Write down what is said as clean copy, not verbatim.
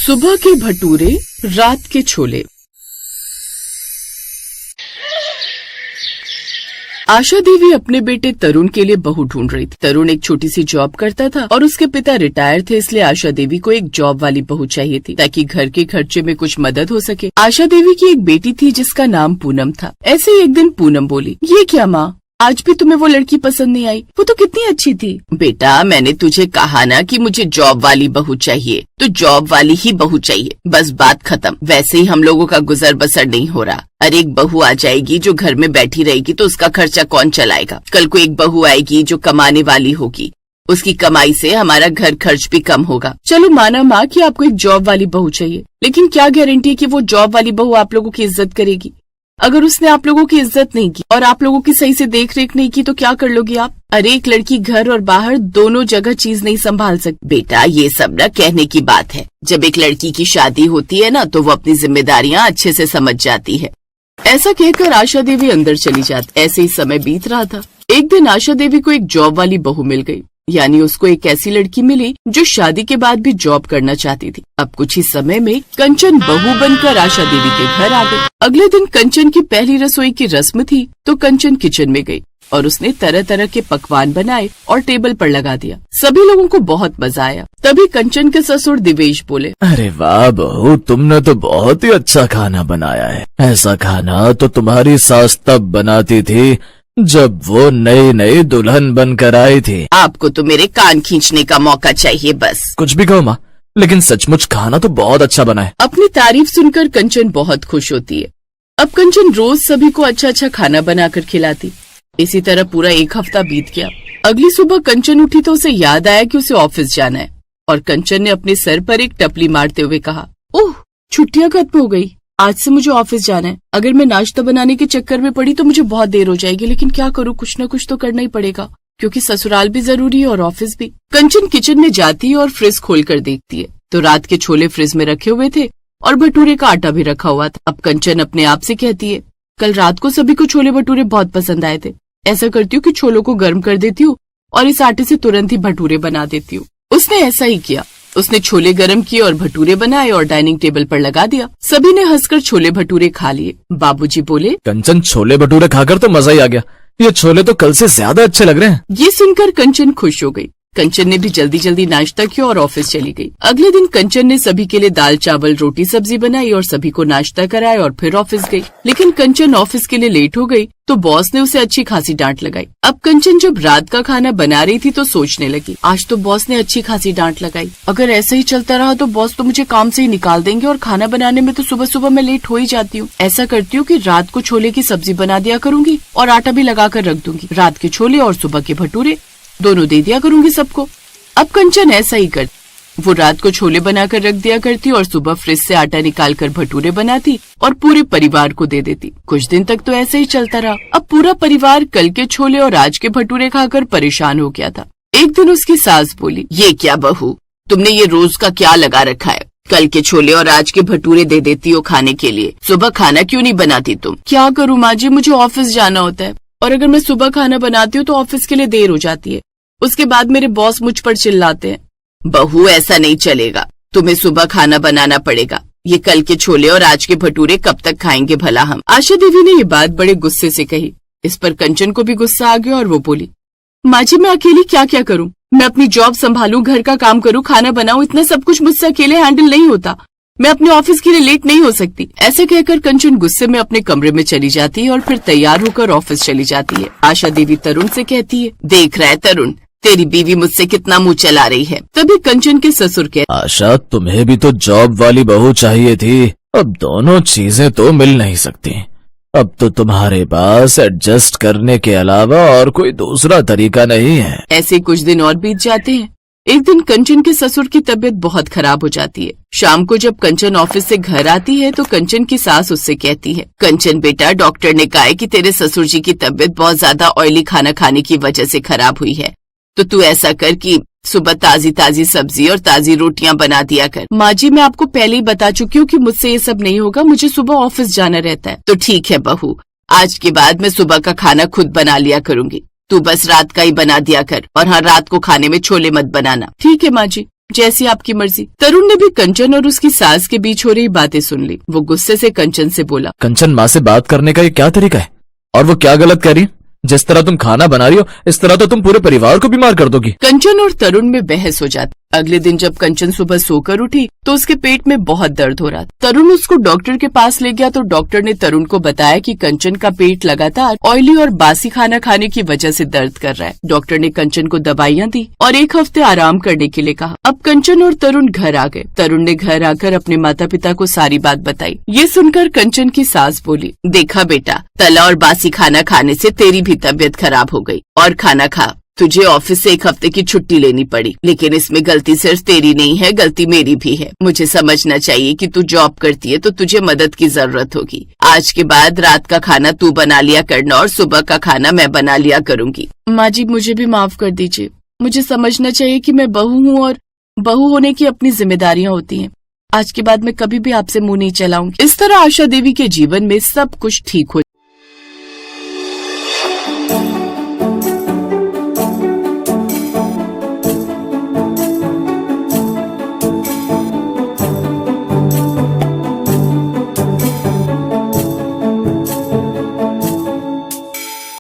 सुबह के भटूरे, रात के छोले। आशा देवी अपने बेटे तरुण के लिए बहू ढूंढ रही थी। तरुण एक छोटी सी जॉब करता था और उसके पिता रिटायर थे, इसलिए आशा देवी को एक जॉब वाली बहू चाहिए थी ताकि घर के खर्चे में कुछ मदद हो सके। आशा देवी की एक बेटी थी जिसका नाम पूनम था। ऐसे ही एक दिन पूनम बोली, ये क्या माँ, आज भी तुम्हें वो लड़की पसंद नहीं आई? वो तो कितनी अच्छी थी। बेटा, मैंने तुझे कहा ना कि मुझे जॉब वाली बहू चाहिए, तो जॉब वाली ही बहू चाहिए, बस बात खत्म। वैसे ही हम लोगों का गुजर बसर नहीं हो रहा। अरे एक बहू आ जाएगी जो घर में बैठी रहेगी तो उसका खर्चा कौन चलाएगा? कल को एक बहू आएगी जो कमाने वाली होगी, उसकी कमाई से हमारा घर खर्च भी कम होगा। चलो माना माँ कि आपको एक जॉब वाली बहू चाहिए, लेकिन क्या गारंटी है कि वो जॉब वाली बहू आप लोगों की इज्जत करेगी? अगर उसने आप लोगों की इज्जत नहीं की और आप लोगों की सही से देख रेख नहीं की तो क्या कर लोगी आप? अरे एक लड़की घर और बाहर दोनों जगह चीज नहीं संभाल सकती। बेटा, ये सब ना कहने की बात है। जब एक लड़की की शादी होती है ना तो वो अपनी जिम्मेदारियां अच्छे से समझ जाती है। ऐसा कहकर आशा देवी अंदर चली जाती। ऐसे ही समय बीत रहा था। एक दिन आशा देवी को एक जॉब वाली बहू मिल गई, यानी उसको एक ऐसी लड़की मिली जो शादी के बाद भी जॉब करना चाहती थी। अब कुछ ही समय में कंचन बहू बनकर आशा देवी के घर आ गई। अगले दिन कंचन की पहली रसोई की रस्म थी तो कंचन किचन में गई और उसने तरह तरह के पकवान बनाए और टेबल पर लगा दिया। सभी लोगों को बहुत मजा आया। तभी कंचन के ससुर दिवेश बोले, अरे वाह बहू, तुमने तो बहुत ही अच्छा खाना बनाया है। ऐसा खाना तो तुम्हारी सास तब बनाती थी जब वो नई नई दुल्हन बनकर आई थी। आपको तो मेरे कान खींचने का मौका चाहिए बस। कुछ भी कहो माँ, लेकिन सचमुच खाना तो बहुत अच्छा बना है। अपनी तारीफ सुनकर कंचन बहुत खुश होती है। अब कंचन रोज सभी को अच्छा अच्छा खाना बनाकर खिलाती। इसी तरह पूरा एक हफ्ता बीत गया। अगली सुबह कंचन उठी तो उसे याद आया कि उसे ऑफिस जाना है और कंचन ने अपने सर पर एक टपली मारते हुए कहा, ओह छुट्टियां खत्म हो गई, आज से मुझे ऑफिस जाना है। अगर मैं नाश्ता बनाने के चक्कर में पड़ी तो मुझे बहुत देर हो जाएगी, लेकिन क्या करूँ, कुछ न कुछ तो करना ही पड़ेगा क्योंकि ससुराल भी जरूरी है और ऑफिस भी। कंचन किचन में जाती है और फ्रिज खोल कर देखती है तो रात के छोले फ्रिज में रखे हुए थे और भटूरे का आटा भी रखा हुआ था। अब कंचन अपने आप से कहती है, कल रात को सभी को छोले भटूरे बहुत पसंद आए थे। ऐसा करती हूँ कि छोलों को गर्म कर देती हूँ और इस आटे से तुरंत ही भटूरे बना देती हूँ। उसने ऐसा ही किया। उसने छोले गरम किए और भटूरे बनाए और डाइनिंग टेबल पर लगा दिया। सभी ने हंसकर छोले भटूरे खा लिए। बाबूजी बोले, कंचन, छोले भटूरे खाकर तो मजा ही आ गया। ये छोले तो कल से ज्यादा अच्छे लग रहे हैं। ये सुनकर कंचन खुश हो गई। कंचन ने भी जल्दी जल्दी नाश्ता किया और ऑफिस चली गई। अगले दिन कंचन ने सभी के लिए दाल चावल रोटी सब्जी बनाई और सभी को नाश्ता कराया और फिर ऑफिस गई। लेकिन कंचन ऑफिस के लिए लेट हो गई तो बॉस ने उसे अच्छी खासी डांट लगाई। अब कंचन जब रात का खाना बना रही थी तो सोचने लगी, आज तो बॉस ने अच्छी खासी डांट लगाई। अगर ऐसा ही चलता रहा तो बॉस तो मुझे काम से ही निकाल देंगे और खाना बनाने में तो सुबह सुबह मैं लेट हो ही जाती हूँ। ऐसा करती हूँ कि रात को छोले की सब्जी बना दिया करूंगी और आटा भी लगा कर रख दूंगी। रात के छोले और सुबह के भटूरे दोनों दे दिया करूंगी सबको। अब कंचन ऐसा ही करती। वो रात को छोले बनाकर रख दिया करती और सुबह फ्रिज से आटा निकालकर भटूरे बनाती और पूरे परिवार को दे देती। कुछ दिन तक तो ऐसे ही चलता रहा। अब पूरा परिवार कल के छोले और आज के भटूरे खाकर परेशान हो गया था। एक दिन उसकी सास बोली, ये क्या बहू, तुमने ये रोज का क्या लगा रखा है? कल के छोले और आज के भटूरे दे देती हो खाने के लिए, सुबह खाना क्यों नहीं बनाती तुम? क्या करूँ माँ जी, मुझे ऑफिस जाना होता है और अगर मैं सुबह खाना बनाती हूँ तो ऑफिस के लिए देर हो जाती है। उसके बाद मेरे बॉस मुझ पर चिल्लाते हैं। बहू, ऐसा नहीं चलेगा, तुम्हें सुबह खाना बनाना पड़ेगा। ये कल के छोले और आज के भटूरे कब तक खाएंगे भला हम? आशा देवी ने ये बात बड़े गुस्से से कही। इस पर कंचन को भी गुस्सा आ गया और वो बोली, माँ जी मैं अकेली क्या क्या करूँ? मैं अपनी जॉब संभालूं, घर का काम करूँ, खाना बनाऊं, इतना सब कुछ मुझसे अकेले हैंडल नहीं होता। मैं अपने ऑफिस के लिए लेट नहीं हो सकती। ऐसे कहकर कंचन गुस्से में अपने कमरे में चली जाती है और फिर तैयार होकर ऑफिस चली जाती है। आशा देवी तरुण से कहती है, देख रहा है तरुण, तेरी बीवी मुझसे कितना मुंह चला रही है। तभी कंचन के ससुर कहते, आशा तुम्हें भी तो जॉब वाली बहू चाहिए थी। अब दोनों चीजें तो मिल नहीं सकती। अब तो तुम्हारे पास एडजस्ट करने के अलावा और कोई दूसरा तरीका नहीं है। ऐसे कुछ दिन और बीत जाते हैं। एक दिन कंचन के ससुर की तबीयत बहुत खराब हो जाती है। शाम को जब कंचन ऑफिस से घर आती है तो कंचन की सास उससे कहती है, कंचन बेटा, डॉक्टर ने कहा है कि तेरे ससुर जी की तबीयत बहुत ज्यादा ऑयली खाना खाने की वजह से खराब हुई है, तो तू ऐसा कर कि सुबह ताजी ताजी सब्जी और ताजी रोटियां बना दिया कर। माँ जी मैं आपको पहले ही बता चुकी हूँ कि मुझसे ये सब नहीं होगा, मुझे सुबह ऑफिस जाना रहता है। तो ठीक है बहू, आज के बाद मैं सुबह का खाना खुद बना लिया करूंगी, तू बस रात का ही बना दिया कर। और हाँ, रात को खाने में छोले मत बनाना। ठीक है माँ जी। जैसी आपकी मर्जी। तरुण ने भी कंचन और उसकी सास के बीच हो रही बातें सुन ली। वो गुस्से से कंचन से बोला, कंचन, माँ से बात करने का ये क्या तरीका है? और वो क्या गलत कर रही है? जिस तरह तुम खाना बना रही हो इस तरह तो तुम पूरे परिवार को बीमार कर दोगी। कंचन और तरुण में बहस हो जाती। अगले दिन जब कंचन सुबह सोकर उठी तो उसके पेट में बहुत दर्द हो रहा था। तरुण उसको डॉक्टर के पास ले गया तो डॉक्टर ने तरुण को बताया कि कंचन का पेट लगातार ऑयली और बासी खाना खाने की वजह से दर्द कर रहा है। डॉक्टर ने कंचन को दवाइयाँ दी और 1 हफ्ते आराम करने के लिए कहा। अब कंचन और तरुण घर आ गए। तरुण ने घर आकर अपने माता पिता को सारी बात बताई। ये सुनकर कंचन की सास बोली, देखा बेटा, तला और बासी खाना खाने से तेरी भी तबीयत खराब हो गई। और खाना खा, तुझे ऑफिस से 1 हफ्ते की छुट्टी लेनी पड़ी, लेकिन इसमें गलती सिर्फ तेरी नहीं है, गलती मेरी भी है। मुझे समझना चाहिए कि तू जॉब करती है तो तुझे मदद की जरूरत होगी। आज के बाद रात का खाना तू बना लिया करना और सुबह का खाना मैं बना लिया करूंगी। माँ जी, मुझे भी माफ कर दीजिए। मुझे समझना चाहिए कि मैं बहू हूँ और बहू होने की अपनी जिम्मेदारियाँ होती हैं। आज के बाद मैं कभी भी आपसे मुंह नहीं चलाऊंगी। इस तरह आशा देवी के जीवन में सब कुछ ठीक हो